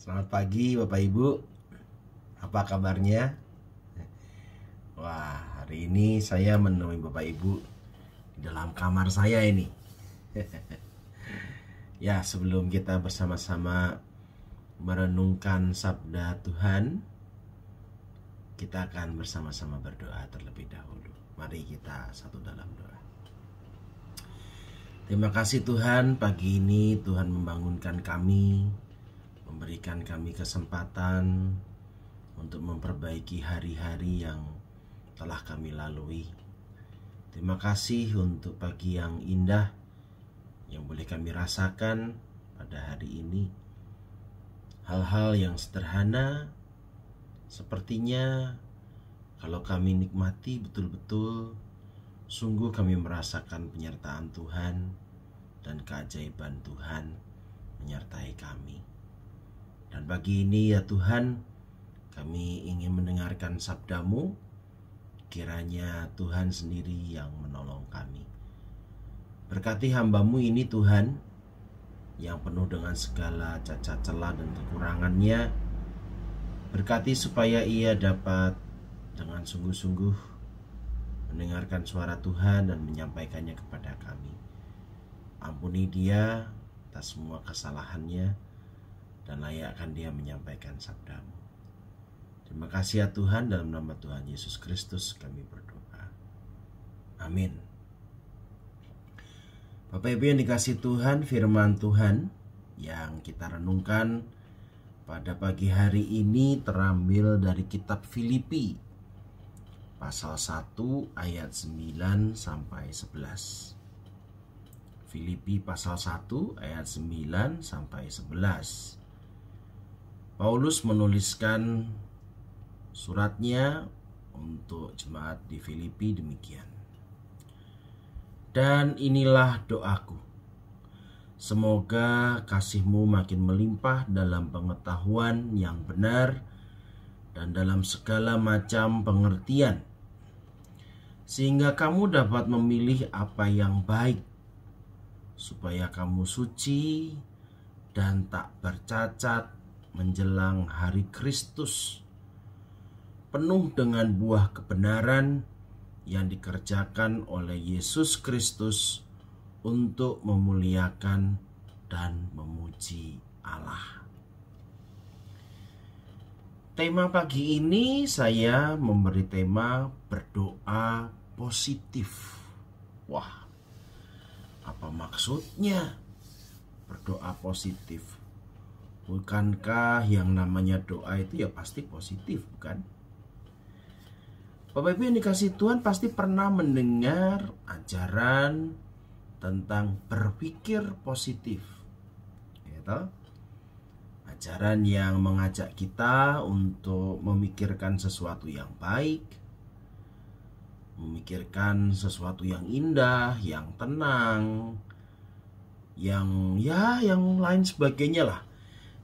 Selamat pagi Bapak Ibu. Apa kabarnya? Wah, hari ini saya menemui Bapak Ibu di dalam kamar saya ini. Ya, sebelum kita bersama-sama merenungkan sabda Tuhan, kita akan bersama-sama berdoa terlebih dahulu. Mari kita satu dalam doa. Terima kasih Tuhan, pagi ini Tuhan membangunkan kami, memberikan kami kesempatan untuk memperbaiki hari-hari yang telah kami lalui. Terima kasih untuk pagi yang indah yang boleh kami rasakan pada hari ini. Hal-hal yang sederhana sepertinya kalau kami nikmati betul-betul, sungguh kami merasakan penyertaan Tuhan dan keajaiban Tuhan menyertai kami. Dan pagi ini ya Tuhan, kami ingin mendengarkan sabda-Mu. Kiranya Tuhan sendiri yang menolong kami. Berkati hamba-Mu ini Tuhan, yang penuh dengan segala cacat celah dan kekurangannya. Berkati supaya ia dapat dengan sungguh-sungguh mendengarkan suara Tuhan dan menyampaikannya kepada kami. Ampuni dia atas semua kesalahannya, dan layakkan dia menyampaikan sabda-Mu. Terima kasih ya Tuhan, dalam nama Tuhan Yesus Kristus kami berdoa. Amin. Bapak Ibu yang dikasihi Tuhan, firman Tuhan yang kita renungkan pada pagi hari ini terambil dari kitab Filipi pasal 1 ayat 9 sampai 11. Filipi pasal 1 ayat 9 sampai 11. Paulus menuliskan suratnya untuk jemaat di Filipi demikian. Dan inilah doaku, semoga kasih-Mu makin melimpah dalam pengetahuan yang benar dan dalam segala macam pengertian, sehingga kamu dapat memilih apa yang baik, supaya kamu suci dan tak bercacat menjelang hari Kristus, penuh dengan buah kebenaran yang dikerjakan oleh Yesus Kristus untuk memuliakan dan memuji Allah. Tema pagi ini saya memberi tema berdoa positif. Wah, apa maksudnya berdoa positif? Bukankah yang namanya doa itu ya pasti positif, bukan? Bapak Ibu yang dikasihi Tuhan pasti pernah mendengar ajaran tentang berpikir positif, gitu? Ajaran yang mengajak kita untuk memikirkan sesuatu yang baik, memikirkan sesuatu yang indah, yang tenang, yang lain sebagainya lah.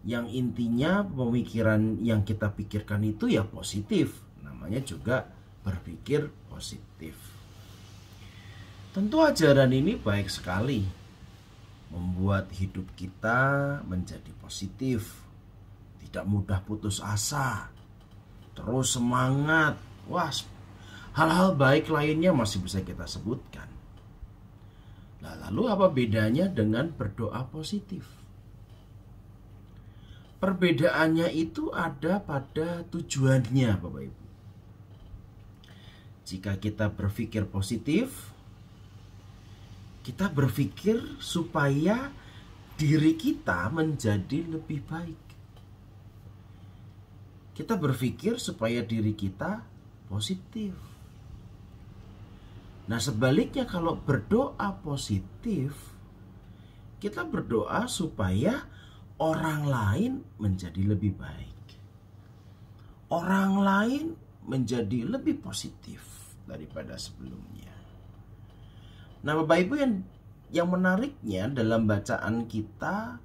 Yang intinya pemikiran yang kita pikirkan itu ya positif. Namanya juga berpikir positif. Tentu ajaran ini baik sekali, membuat hidup kita menjadi positif, tidak mudah putus asa, terus semangat. Wah, hal-hal baik lainnya masih bisa kita sebutkan. Nah, lalu apa bedanya dengan berdoa positif? Perbedaannya itu ada pada tujuannya, Bapak Ibu. Jika kita berpikir positif, kita berpikir supaya diri kita menjadi lebih baik. Kita berpikir supaya diri kita positif. Nah, sebaliknya kalau berdoa positif, kita berdoa supaya orang lain menjadi lebih baik. Orang lain menjadi lebih positif daripada sebelumnya. Nah, Bapak Ibu yang menariknya dalam bacaan kita,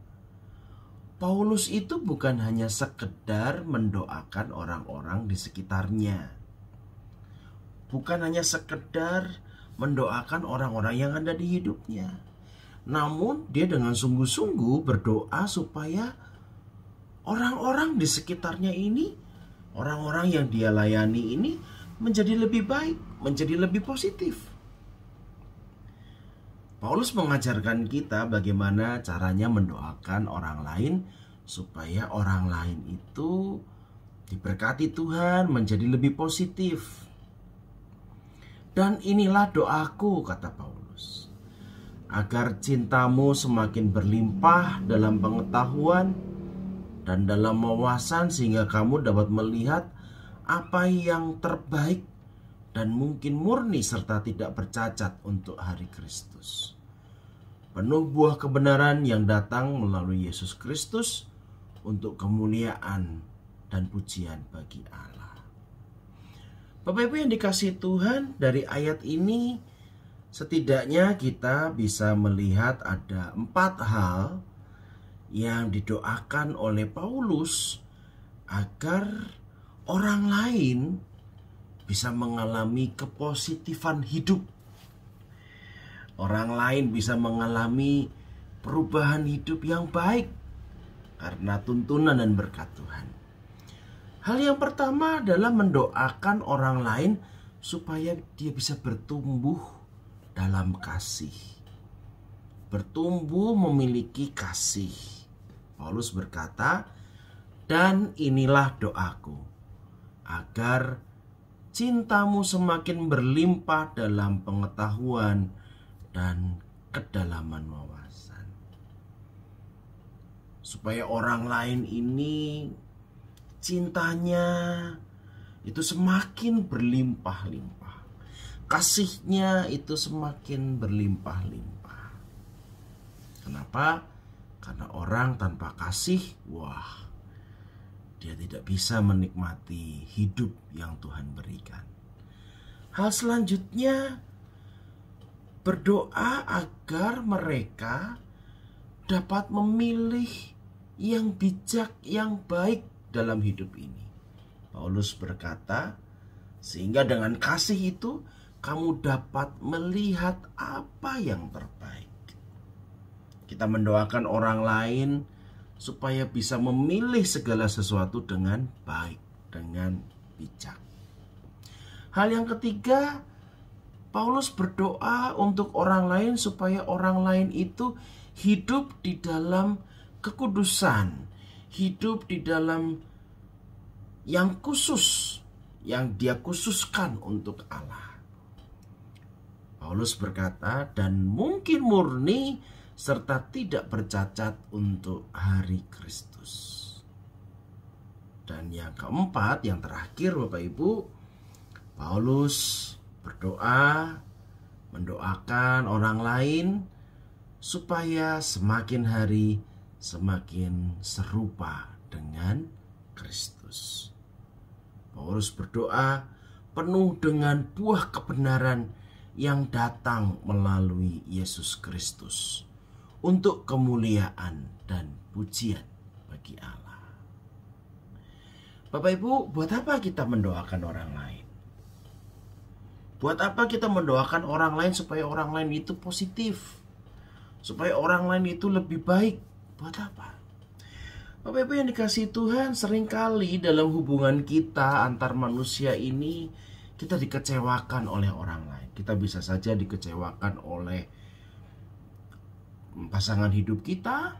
Paulus itu bukan hanya sekedar mendoakan orang-orang di sekitarnya. Bukan hanya sekedar mendoakan orang-orang yang ada di hidupnya. Namun dia dengan sungguh-sungguh berdoa supaya orang-orang di sekitarnya ini, orang-orang yang dia layani ini menjadi lebih baik, menjadi lebih positif. Paulus mengajarkan kita bagaimana caranya mendoakan orang lain supaya orang lain itu diberkati Tuhan, menjadi lebih positif. Dan inilah doaku, kata Paulus, agar cintamu semakin berlimpah dalam pengetahuan dan dalam wawasan, sehingga kamu dapat melihat apa yang terbaik dan mungkin murni serta tidak bercacat untuk hari Kristus, penuh buah kebenaran yang datang melalui Yesus Kristus untuk kemuliaan dan pujian bagi Allah. Bapak Ibu yang dikasihi Tuhan, dari ayat ini setidaknya kita bisa melihat ada 4 hal yang didoakan oleh Paulus agar orang lain bisa mengalami kepositifan hidup. Orang lain bisa mengalami perubahan hidup yang baik karena tuntunan dan berkat Tuhan. Hal yang pertama adalah mendoakan orang lain supaya dia bisa bertumbuh dalam kasih. Bertumbuh memiliki kasih. Paulus berkata, "Dan inilah doaku, agar cintamu semakin berlimpah dalam pengetahuan dan kedalaman wawasan." Supaya orang lain ini cintanya itu semakin berlimpah-limpah, kasihnya itu semakin berlimpah-limpah. Kenapa? Karena orang tanpa kasih, dia tidak bisa menikmati hidup yang Tuhan berikan. Hal selanjutnya, berdoa agar mereka dapat memilih yang bijak, yang baik dalam hidup ini. Paulus berkata, sehingga dengan kasih itu kamu dapat melihat apa yang terbaik. Kita mendoakan orang lain supaya bisa memilih segala sesuatu dengan baik, dengan bijak. Hal yang ketiga, Paulus berdoa untuk orang lain supaya orang lain itu hidup di dalam kekudusan, hidup di dalam yang khusus, yang dia khususkan untuk Allah. Paulus berkata, dan mungkin murni serta tidak bercacat untuk hari Kristus. Dan yang keempat, yang terakhir Bapak Ibu, Paulus berdoa, mendoakan orang lain supaya semakin hari semakin serupa dengan Kristus. Paulus berdoa penuh dengan buah kebenaran yang datang melalui Yesus Kristus untuk kemuliaan dan pujian bagi Allah. Bapak Ibu, buat apa kita mendoakan orang lain? Buat apa kita mendoakan orang lain supaya orang lain itu positif? Supaya orang lain itu lebih baik? Buat apa? Bapak Ibu yang dikasihi Tuhan, seringkali dalam hubungan kita antar manusia ini kita dikecewakan oleh orang lain. Kita bisa saja dikecewakan oleh pasangan hidup kita.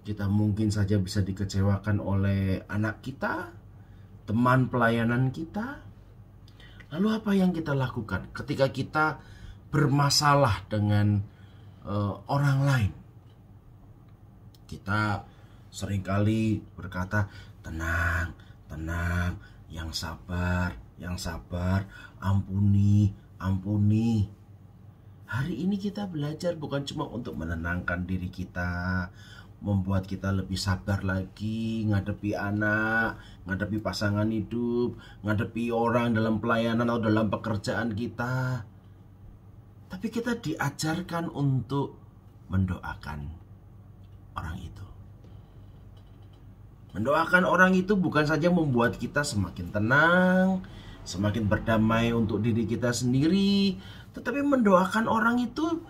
Kita mungkin saja bisa dikecewakan oleh anak kita, teman pelayanan kita. Lalu apa yang kita lakukan ketika kita bermasalah dengan orang lain? Kita seringkali berkata, tenang, tenang, yang sabar, ampuni, ampuni. Hari ini kita belajar bukan cuma untuk menenangkan diri kita, membuat kita lebih sabar lagi ngadepi anak, ngadepi pasangan hidup, ngadepi orang dalam pelayanan atau dalam pekerjaan kita. Tapi kita diajarkan untuk mendoakan orang itu. Mendoakan orang itu bukan saja membuat kita semakin tenang, semakin berdamai untuk diri kita sendiri, tetapi mendoakan orang itu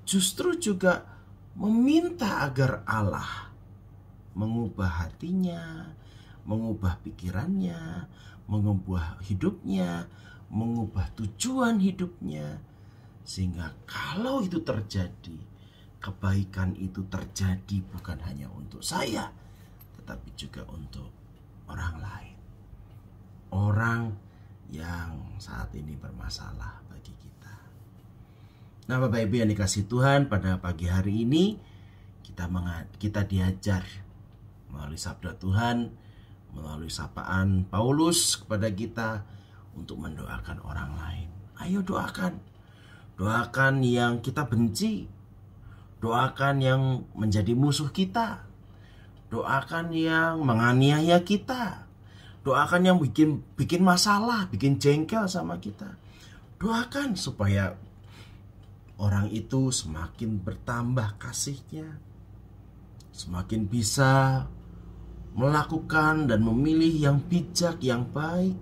justru juga meminta agar Allah mengubah hatinya, mengubah pikirannya, mengubah hidupnya, mengubah tujuan hidupnya. Sehingga kalau itu terjadi, kebaikan itu terjadi bukan hanya untuk saya, tetapi juga untuk orang lain. Orang yang saat ini bermasalah bagi kita. Nah, Bapak Ibu yang dikasihi Tuhan, pada pagi hari ini kita diajar melalui sabda Tuhan, melalui sapaan Paulus kepada kita untuk mendoakan orang lain. Ayo doakan. Doakan yang kita benci. Doakan yang menjadi musuh kita. Doakan yang menganiaya kita. Doakan yang bikin masalah, bikin jengkel sama kita. Doakan supaya orang itu semakin bertambah kasihnya, semakin bisa melakukan dan memilih yang bijak, yang baik,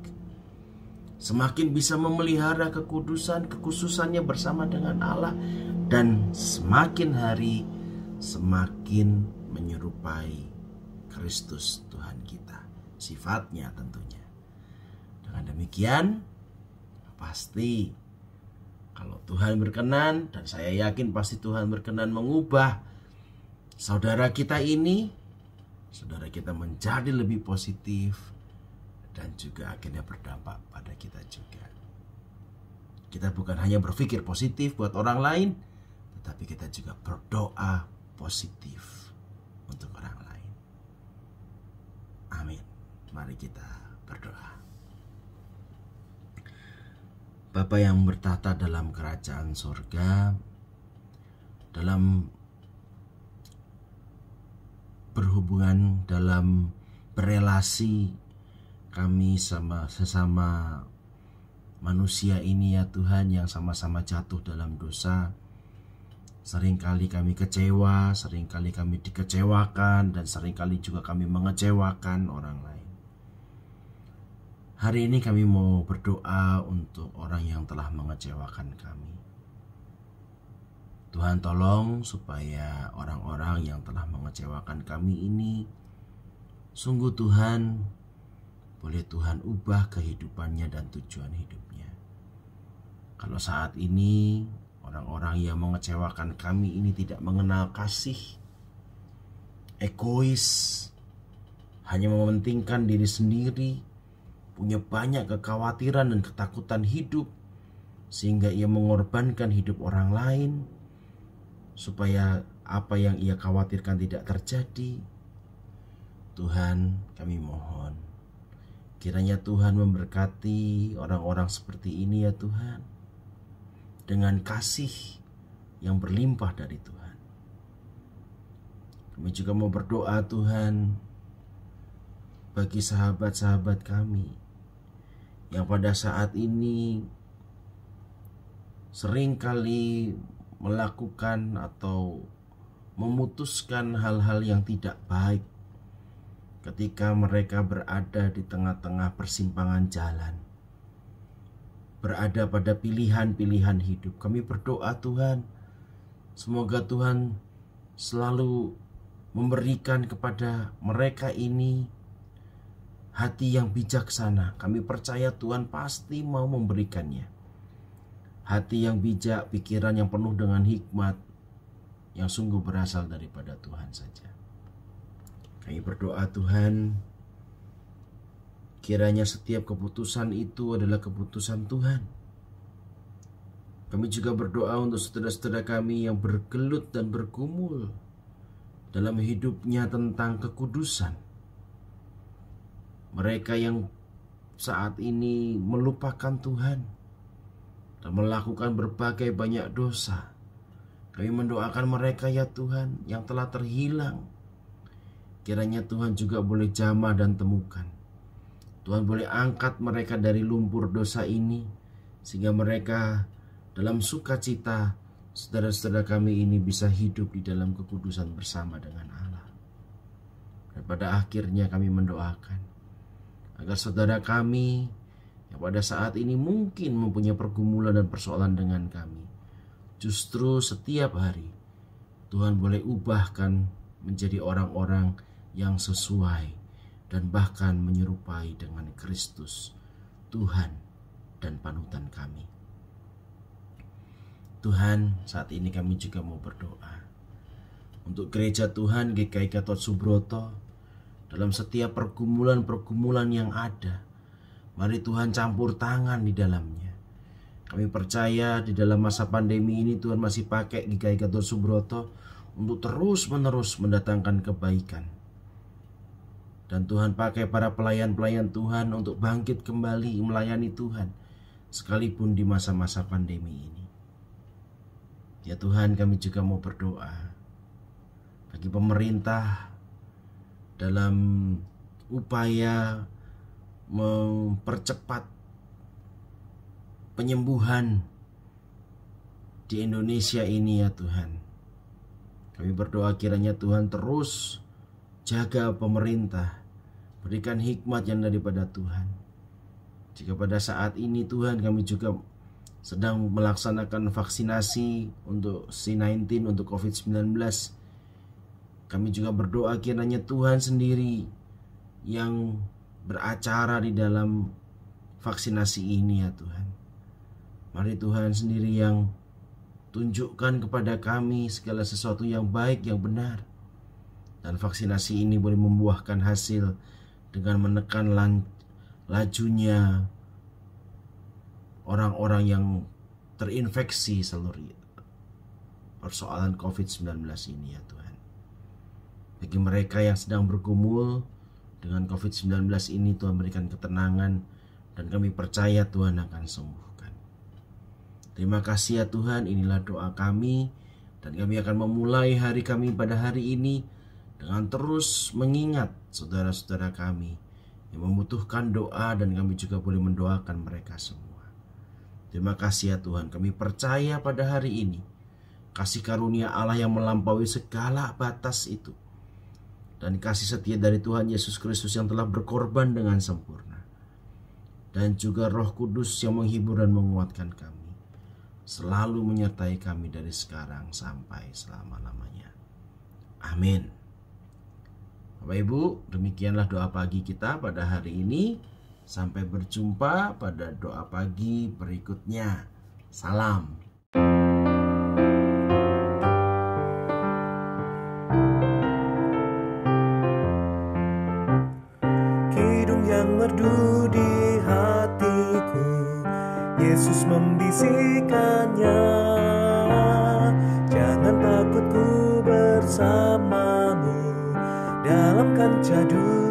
semakin bisa memelihara kekususannya bersama dengan Allah, dan semakin hari semakin menyerupai Kristus Tuhan kita, sifatnya tentunya. Dengan demikian, pasti kalau Tuhan berkenan, dan saya yakin pasti Tuhan berkenan mengubah saudara kita ini, saudara kita menjadi lebih positif, dan juga akhirnya berdampak pada kita juga. Kita bukan hanya berpikir positif buat orang lain, tetapi kita juga berdoa positif untuk orang lain. Amin. Mari kita berdoa. Bapa yang bertahta dalam kerajaan surga, dalam berhubungan, dalam berelasi kami sama sesama manusia ini ya Tuhan, yang sama-sama jatuh dalam dosa. Seringkali kami kecewa, seringkali kami dikecewakan, dan seringkali juga kami mengecewakan orang lain. Hari ini kami mau berdoa untuk orang yang telah mengecewakan kami. Tuhan tolong supaya orang-orang yang telah mengecewakan kami ini, sungguh Tuhan, boleh Tuhan ubah kehidupannya dan tujuan hidupnya. Kalau saat ini orang-orang yang mengecewakan kami ini tidak mengenal kasih, egois, hanya mementingkan diri sendiri, punya banyak kekhawatiran dan ketakutan hidup, sehingga ia mengorbankan hidup orang lain supaya apa yang ia khawatirkan tidak terjadi. Tuhan, kami mohon, kiranya Tuhan memberkati orang-orang seperti ini ya Tuhan, dengan kasih yang berlimpah dari Tuhan. Kami juga mau berdoa Tuhan bagi sahabat-sahabat kami yang pada saat ini seringkali melakukan atau memutuskan hal-hal yang tidak baik ketika mereka berada di tengah-tengah persimpangan jalan, berada pada pilihan-pilihan hidup. Kami berdoa Tuhan, semoga Tuhan selalu memberikan kepada mereka ini hati yang bijaksana. Kami percaya Tuhan pasti mau memberikannya. Hati yang bijak, pikiran yang penuh dengan hikmat, yang sungguh berasal daripada Tuhan saja. Kami berdoa Tuhan, kiranya setiap keputusan itu adalah keputusan Tuhan. Kami juga berdoa untuk saudara-saudara kami yang bergelut dan bergumul dalam hidupnya tentang kekudusan. Mereka yang saat ini melupakan Tuhan dan melakukan berbagai banyak dosa. Kami mendoakan mereka ya Tuhan yang telah terhilang. Kiranya Tuhan juga boleh jamah dan temukan. Tuhan boleh angkat mereka dari lumpur dosa ini, sehingga mereka dalam sukacita, saudara-saudara kami ini bisa hidup di dalam kekudusan bersama dengan Allah. Dan pada akhirnya kami mendoakan agar saudara kami yang pada saat ini mungkin mempunyai pergumulan dan persoalan dengan kami, justru setiap hari Tuhan boleh ubahkan menjadi orang-orang yang sesuai dan bahkan menyerupai dengan Kristus, Tuhan dan panutan kami. Tuhan, saat ini kami juga mau berdoa untuk gereja Tuhan GKI Gatot Subroto. Dalam setiap pergumulan-pergumulan yang ada, mari Tuhan campur tangan di dalamnya. Kami percaya di dalam masa pandemi ini Tuhan masih pakai GKI Gatot Subroto untuk terus-menerus mendatangkan kebaikan. Dan Tuhan pakai para pelayan-pelayan Tuhan untuk bangkit kembali melayani Tuhan, sekalipun di masa-masa pandemi ini. Ya Tuhan, kami juga mau berdoa bagi pemerintah dalam upaya mempercepat penyembuhan di Indonesia ini ya Tuhan. Kami berdoa kiranya Tuhan terus jaga pemerintah, berikan hikmat yang daripada Tuhan. Jika pada saat ini Tuhan kami juga sedang melaksanakan vaksinasi untuk C19, untuk COVID-19, kami juga berdoa kiranya Tuhan sendiri yang beracara di dalam vaksinasi ini ya Tuhan. Mari Tuhan sendiri yang tunjukkan kepada kami segala sesuatu yang baik, yang benar. Dan vaksinasi ini boleh membuahkan hasil dengan menekan lajunya orang-orang yang terinfeksi seluruh persoalan COVID-19 ini ya Tuhan. Bagi mereka yang sedang bergumul dengan COVID-19 ini, Tuhan berikan ketenangan dan kami percaya Tuhan akan sembuhkan. Terima kasih ya Tuhan, inilah doa kami dan kami akan memulai hari kami pada hari ini dengan terus mengingat saudara-saudara kami yang membutuhkan doa dan kami juga boleh mendoakan mereka semua. Terima kasih ya Tuhan, kami percaya pada hari ini kasih karunia Allah yang melampaui segala batas itu dan kasih setia dari Tuhan Yesus Kristus yang telah berkorban dengan sempurna, dan juga Roh Kudus yang menghibur dan menguatkan kami, selalu menyertai kami dari sekarang sampai selama-lamanya. Amin. Bapak Ibu, demikianlah doa pagi kita pada hari ini. Sampai berjumpa pada doa pagi berikutnya. Salam. Yang merdu di hatiku, Yesus membisikkannya. Jangan takut, ku bersamamu dalam kancah dunia.